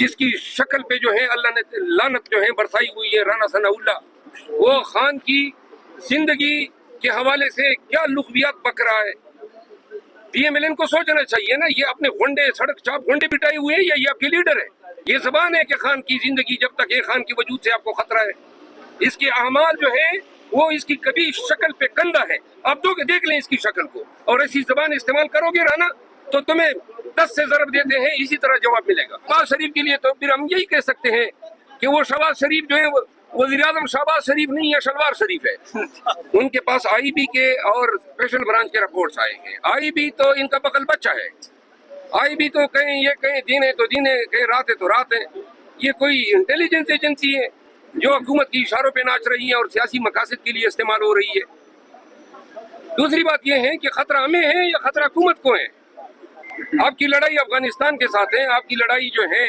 جس کی شکل پہ جو ہے اللہ نے لعنت جو ہے برسائی ہوئی ہے، رانا ثناء اللہ، وہ خان کی زندگی کے حوالے سے کیا لغویات بک رہا ہے۔ پی ایم ایل این کو سوچنا چاہیے نا، یہ اپنے گھنڈے سڑک چاپ گھنڈے بٹائے ہوئے ہیں یا یہ آپ کے لیڈر ہے؟ یہ زبان ہے کہ خان کی زندگی جب تک ہے، خان کے وجود سے آپ کو خطرہ ہے۔ اس کے اعمال جو ہے وہ اس کی کبھی شکل پہ کندہ ہے، آپ تو دیکھ لیں اس کی شکل کو، اور ایسی زبان استعمال کرو گے رانا تو تمہیں 10 سے ضرب دیتے ہیں اسی طرح جواب ملے گا۔ شہباز شریف کے لیے تو پھر ہم یہی کہہ سکتے ہیں کہ وہ شہباز شریف جو ہے وزیر اعظم شہباز شریف نہیں ہے، شلوار شریف ہے۔ ان کے پاس آئی بی کے اور اسپیشل برانچ کے رپورٹس آئے ہیں۔ آئی بی تو ان کا بغل بچہ ہے، آئی بی تو کہیں یہ کہیں دین ہے تو دین ہے، کہیں رات ہے تو رات ہے۔ یہ کوئی انٹیلیجنس ایجنسی ہے جو حکومت کی اشاروں پہ ناچ رہی ہے اور سیاسی مقاصد کے لیے استعمال ہو رہی ہے۔ دوسری بات یہ ہے کہ خطرہ ہمیں ہے یا خطرہ حکومت کو ہے؟ آپ کی لڑائی افغانستان کے ساتھ ہے، آپ کی لڑائی جو ہے